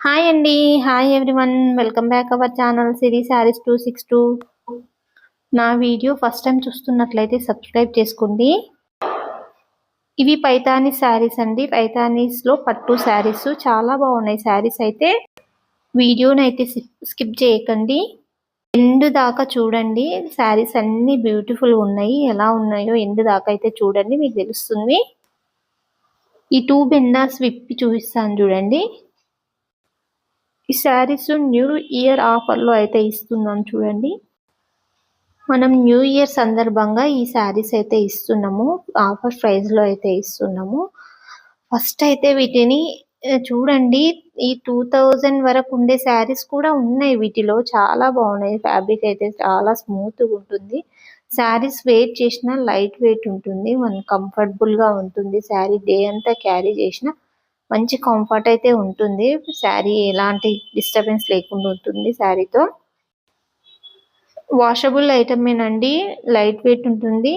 Hi అండి. Hi everyone. Welcome back our channel Siri saris 262. నా video first time చూస్తున్నట్లయితే subscribe చేసుకోండి. ఇవి పైతాని శారీస్ అండి. పైతానీస్లో పట్టు శారీస్ చాలా బాగున్నాయి. శారీస్ అయితే వీడియోని అయితే స్కిప్ చేయకండి, ఎండ్ దాకా చూడండి. శారీస్ అన్ని బ్యూటిఫుల్ ఉన్నాయి. ఎలా ఉన్నాయో ఎండ్ దాకా అయితే చూడండి, మీకు తెలుస్తుంది. ఈ 2 బెండాస్ విప్పి చూపిస్తాను చూడండి. ఈ శారీస్ న్యూ ఇయర్ ఆఫర్లో అయితే ఇస్తున్నాను చూడండి. మనం న్యూ ఇయర్ సందర్భంగా ఈ శారీస్ అయితే ఇస్తున్నాము. ఆఫర్ ప్రైస్లో అయితే ఇస్తున్నాము. ఫస్ట్ అయితే వీటిని చూడండి. ఈ 2000 వరకు ఉండే శారీస్ కూడా ఉన్నాయి వీటిలో. చాలా బాగున్నాయి. ఫ్యాబ్రిక్ అయితే చాలా స్మూత్గా ఉంటుంది. శారీస్ వెయిట్ చేసినా లైట్ వెయిట్ ఉంటుంది. మనం కంఫర్టబుల్గా ఉంటుంది. శారీ డే అంతా క్యారీ చేసిన మంచి కంఫర్ట్ అయితే ఉంటుంది. శారీ ఎలాంటి డిస్టర్బెన్స్ లేకుండా ఉంటుంది. శారీతో వాషబుల్ ఐటమేనండి. లైట్ వెయిట్ ఉంటుంది.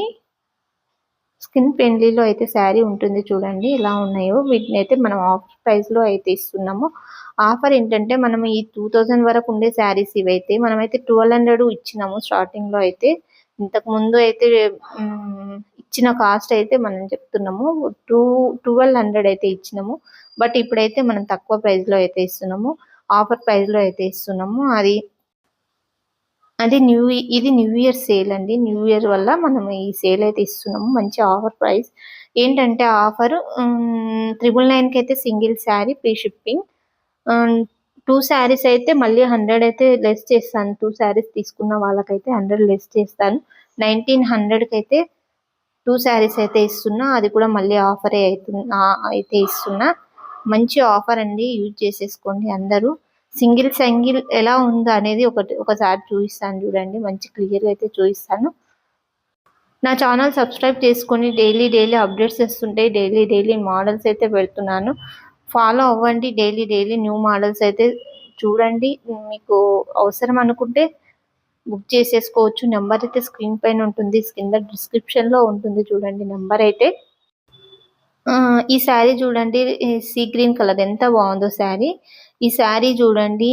స్కిన్ ఫ్రెండ్లీలో అయితే శారీ ఉంటుంది చూడండి ఎలా ఉన్నాయో. వీటిని అయితే మనం ఆఫర్ ప్రైస్లో అయితే ఇస్తున్నాము. ఆఫర్ ఏంటంటే మనం ఈ 2000 వరకు ఉండే శారీస్ ఇవైతే మనమైతే 1200 ఇచ్చినాము స్టార్టింగ్లో అయితే. ఇంతకు ముందు అయితే ఇచ్చిన కాస్ట్ అయితే మనం చెప్తున్నాము 1200 అయితే ఇచ్చినాము. బట్ ఇప్పుడైతే మనం తక్కువ ప్రైస్లో అయితే ఇస్తున్నాము. ఆఫర్ ప్రైస్లో అయితే ఇస్తున్నాము. ఇది న్యూ ఇయర్ సేల్ అండి. న్యూ ఇయర్ వల్ల మనం ఈ సేల్ అయితే ఇస్తున్నాము. మంచి ఆఫర్ ప్రైస్ ఏంటంటే ఆఫర్ 999కి అయితే single sari free shipping. 2 saris అయితే మళ్ళీ 100 అయితే లెస్ చేస్తాను. 2 శారీస్ తీసుకున్న వాళ్ళకైతే 100 లెస్ చేస్తాను. 1900కి అయితే 2 శారీస్ అయితే ఇస్తున్నా. అది కూడా మళ్ళీ ఆఫరే అయితే ఇస్తున్నా. మంచి ఆఫర్ అండి. యూజ్ చేసేసుకోండి అందరూ. సింగిల్ ఎలా ఉందో అనేది ఒకసారి చూపిస్తాను చూడండి. మంచి క్లియర్గా అయితే చూపిస్తాను. నా ఛానల్ సబ్స్క్రైబ్ చేసుకొని డైలీ అప్డేట్స్ వస్తుంటాయి. డైలీ మోడల్స్ అయితే పెడుతున్నాను. ఫాలో అవ్వండి. డైలీ న్యూ మోడల్స్ అయితే చూడండి. మీకు అవసరం అనుకుంటే బుక్ చేసేసుకోవచ్చు. నెంబర్ అయితే స్క్రీన్ పైన ఉంటుంది, కింద డిస్క్రిప్షన్లో ఉంటుంది చూడండి నెంబర్ అయితే. ఈ శారీ చూడండి. సీ గ్రీన్ కలర్ ఎంత బాగుందో శారీ. ఈ శారీ చూడండి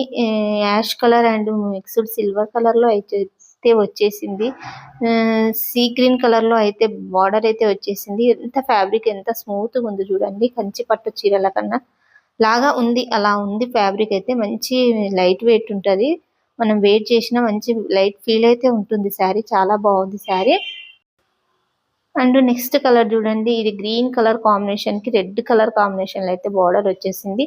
ash colour and mixed silver కలర్లో అయితే వచ్చేసింది. సీ గ్రీన్ కలర్లో అయితే బార్డర్ అయితే వచ్చేసింది. ఎంత ఫ్యాబ్రిక్ ఎంత స్మూత్గా ఉంది చూడండి. కంచి పట్టు చీరల కన్నా లాగా ఉంది. అలా ఉంది ఫ్యాబ్రిక్ అయితే. మంచి లైట్ వెయిట్ ఉంటుంది. మనం వెయిట్ చేసినా మంచి లైట్ ఫీల్ అయితే ఉంటుంది శారీ. చాలా బాగుంది శారీ. అండ్ నెక్స్ట్ కలర్ చూడండి. ఇది గ్రీన్ కలర్ కాంబినేషన్ కి రెడ్ కలర్ కాంబినేషన్ లో అయితే బార్డర్ వచ్చేసింది.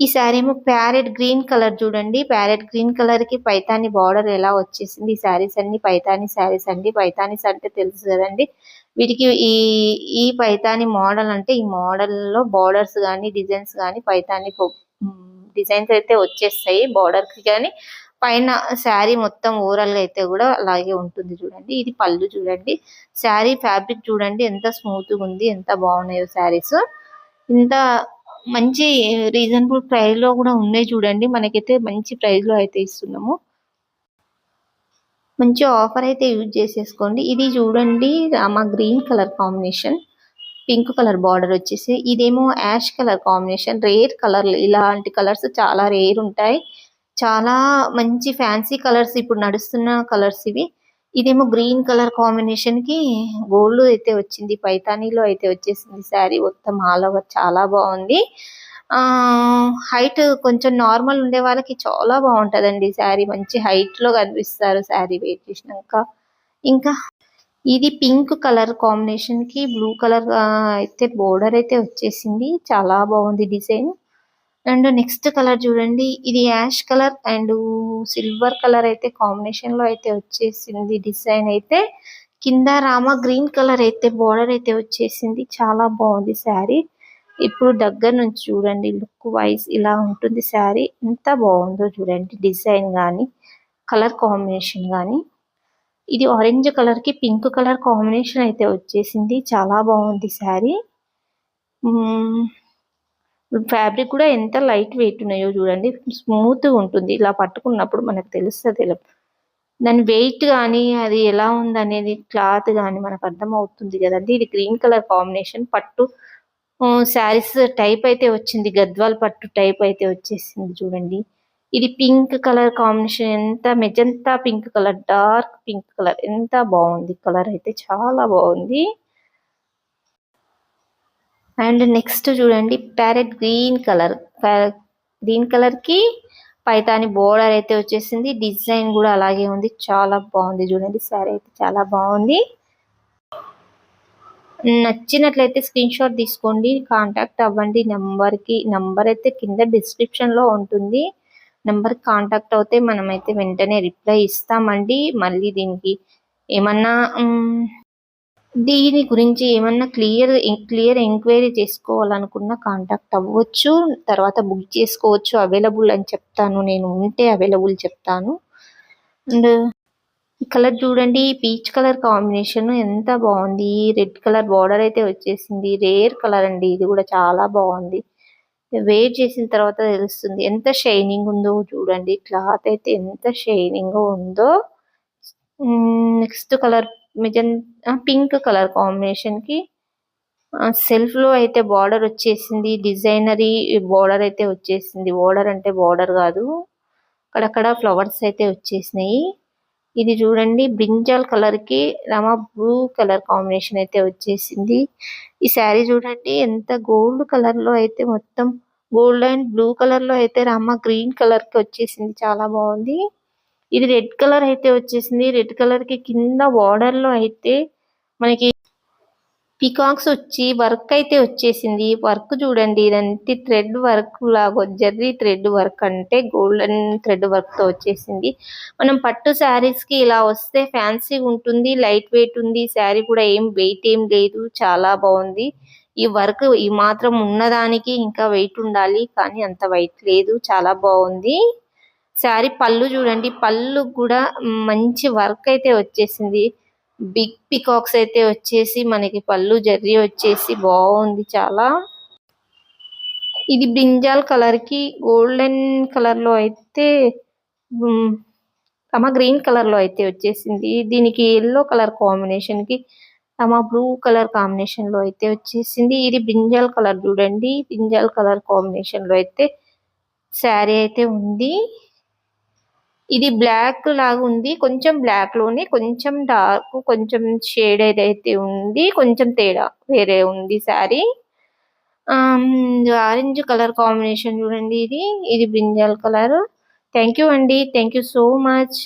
ఈ శారీ ఏమో ప్యారెట్ గ్రీన్ కలర్ చూడండి. ప్యారెట్ గ్రీన్ కలర్ కి పైతాని బార్డర్ ఎలా వచ్చేసింది. ఈ శారీస్ అన్ని పైతాని శారీస్ అండి. పైతానీస్ అంటే తెలుసు కదండి. వీటికి ఈ పైతాని మోడల్ అంటే ఈ మోడల్ లో బార్డర్స్ కానీ డిజైన్స్ కానీ పైతాని డిజైన్స్ అయితే వచ్చేస్తాయి బార్డర్ కి. కానీ పైన శారీ మొత్తం ఓవరాల్ గా అయితే కూడా అలాగే ఉంటుంది చూడండి. ఇది పళ్ళు చూడండి. శారీ ఫ్యాబ్రిక్ చూడండి ఎంత స్మూత్ గా ఉంది. ఎంత బాగున్నాయో శారీస్. ఇంత మంచి రీజనబుల్ ప్రైస్ లో కూడా ఉన్నాయి చూడండి. మనకైతే మంచి ప్రైస్ లో అయితే ఇస్తున్నాము. మంచి ఆఫర్ అయితే యూజ్ చేసేసుకోండి. ఇది చూడండి Rama green colour combination, pink colour border వచ్చేసి. ఇదేమో ash colour combination. Rare colour. ఇలాంటి కలర్స్ చాలా రేర్ ఉంటాయి. చాలా మంచి ఫ్యాన్సీ కలర్స్ ఇప్పుడు నడుస్తున్న కలర్స్ ఇవి. ఇదేమో గ్రీన్ కలర్ కాంబినేషన్ కి గోల్డ్ అయితే వచ్చింది. పైతానీలో అయితే వచ్చేసింది శారీ మొత్తం ఆల్ ఓవర్. చాలా బాగుంది. హైట్ కొంచెం నార్మల్ ఉండే వాళ్ళకి చాలా బాగుంటదండి శారీ. మంచి హైట్ లో కనిపిస్తారు శారీ వెయిట్ చేసినాక. ఇంకా ఇది పింక్ కలర్ కాంబినేషన్ కి బ్లూ కలర్ అయితే బోర్డర్ అయితే వచ్చేసింది. చాలా బాగుంది డిజైన్. అండ్ నెక్స్ట్ కలర్ చూడండి. ఇది ash colour and silver colour అయితే కాంబినేషన్ లో అయితే వచ్చేసింది డిజైన్ అయితే. కింద రామా గ్రీన్ కలర్ అయితే బోర్డర్ అయితే వచ్చేసింది. చాలా బాగుంది శారీ. ఇప్పుడు దగ్గర నుంచి చూడండి. లుక్ వైజ్ ఇలా ఉంటుంది శారీ. ఎంత బాగుందో చూడండి. డిజైన్ కానీ కలర్ కాంబినేషన్ కానీ. ఇది ఆరెంజ్ కలర్ కి పింక్ కలర్ కాంబినేషన్ అయితే వచ్చేసింది. చాలా బాగుంది శారీ. ఫ్యాబ్రిక్ కూడా ఎంత లైట్ వెయిట్ ఉన్నాయో చూడండి. స్మూత్ గా ఉంటుంది. ఇలా పట్టుకున్నప్పుడు మనకు తెలుస్తుంది దాని వెయిట్ కానీ అది ఎలా ఉంది అనేది క్లాత్ కానీ మనకు అర్థం అవుతుంది కదండి. ఇది గ్రీన్ కలర్ కాంబినేషన్ పట్టు శారీస్ టైప్ అయితే వచ్చింది. గద్వాల్ పట్టు టైప్ అయితే వచ్చేసింది చూడండి. ఇది పింక్ కలర్ కాంబినేషన్, ఎంత magenta pink colour, dark pink colour, ఎంత బాగుంది. కలర్ అయితే చాలా బాగుంది. అండ్ నెక్స్ట్ చూడండి parrot green colour. Green colour కి పైతాని బోర్డర్ అయితే వచ్చేసింది. డిజైన్ కూడా అలాగే ఉంది. చాలా బాగుంది చూడండి. శారీ అయితే చాలా బాగుంది. నచ్చినట్లయితే స్క్రీన్ షాట్ తీసుకోండి, కాంటాక్ట్ అవ్వండి నంబర్ అయితే కింద డిస్క్రిప్షన్ లో ఉంటుంది. నెంబర్ కాంటాక్ట్ అవుతే మనమైతే వెంటనే రిప్లై ఇస్తామండి. మళ్ళీ ఏమన్నా దీని గురించి ఏమన్నా క్లియర్ ఎంక్వైరీ చేసుకోవాలనుకున్న కాంటాక్ట్ అవ్వచ్చు. తర్వాత బుక్ చేసుకోవచ్చు. అవైలబుల్ అని చెప్తాను, నేను ఉంటే అవైలబుల్ చెప్తాను. అండ్ ఈ కలర్ చూడండి, పీచ్ కలర్ కాంబినేషన్ ఎంత బాగుంది. రెడ్ కలర్ బార్డర్ అయితే వచ్చేసింది. రేర్ కలర్ అండి, ఇది కూడా చాలా బాగుంది. వేర్ చేసిన తర్వాత తెలుస్తుంది ఎంత షైనింగ్ ఉందో. చూడండి క్లాత్ అయితే ఎంత షైనింగ్ ఉందో. Next colour pink colour combination కి సెల్ఫ్ లో అయితే బార్డర్ వచ్చేసింది. డిజైనరీ బార్డర్ అయితే వచ్చేసింది. బార్డర్ అంటే బార్డర్ కాదు, అక్కడక్కడ ఫ్లవర్స్ అయితే వచ్చేసినాయి. ఇది చూడండి బ్రింజాల్ కలర్ కి రమా బ్లూ కలర్ కాంబినేషన్ అయితే వచ్చేసింది. ఈ శారీ చూడండి ఎంత గోల్డ్ కలర్ లో అయితే, మొత్తం గోల్డ్ అండ్ బ్లూ కలర్ లో అయితే రమా గ్రీన్ కలర్ కి వచ్చేసింది. చాలా బాగుంది. ఇది రెడ్ కలర్ అయితే వచ్చేసింది. రెడ్ కలర్ కి కింద బార్డర్ లో అయితే మనకి పికాక్స్ వచ్చి వర్క్ అయితే వచ్చేసింది. వర్క్ చూడండి, ఇదంతా థ్రెడ్ వర్క్ లాగా, జర్రీ థ్రెడ్ వర్క్ అంటే గోల్డెన్ థ్రెడ్ వర్క్ తో వచ్చేసింది. మనం పట్టు శారీస్ కి ఇలా వస్తే ఫ్యాన్సీ ఉంటుంది, లైట్ వెయిట్ ఉంది. శారీ కూడా వెయిట్ ఏం లేదు, చాలా బాగుంది. ఈ వర్క్ ఈ మాత్రం ఉన్నదానికి ఇంకా వెయిట్ ఉండాలి, కానీ అంత వెయిట్ లేదు. చాలా బాగుంది. శారీ పళ్ళు చూడండి, పళ్ళు కూడా మంచి వర్క్ అయితే వచ్చేసింది. బిగ్ పికాక్స్ అయితే వచ్చేసి మనకి పళ్ళు జర్రీ వచ్చేసి బాగుంది చాలా. ఇది బ్రింజాల్ కలర్ కి గోల్డెన్ కలర్ లో అయితే గ్రీన్ కలర్ లో అయితే వచ్చేసింది. దీనికి ఎల్లో కలర్ కాంబినేషన్ కి బ్లూ కలర్ కాంబినేషన్ లో అయితే వచ్చేసింది. ఇది బ్రింజాల్ కలర్ చూడండి, బ్రింజాల్ కలర్ కాంబినేషన్ లో అయితే శారీ అయితే ఉంది. ఇది బ్లాక్ లాగా ఉంది, కొంచెం బ్లాక్ లోనే కొంచెం డార్క్, కొంచెం షేడ్ అయితే ఉంది, కొంచెం తేడా వేరే ఉంది శారీ. ఆరెంజ్ కలర్ కాంబినేషన్ చూడండి. ఇది బ్రింజాల్ కలర్. థ్యాంక్ యూ అండి, థ్యాంక్ యూ సో మచ్.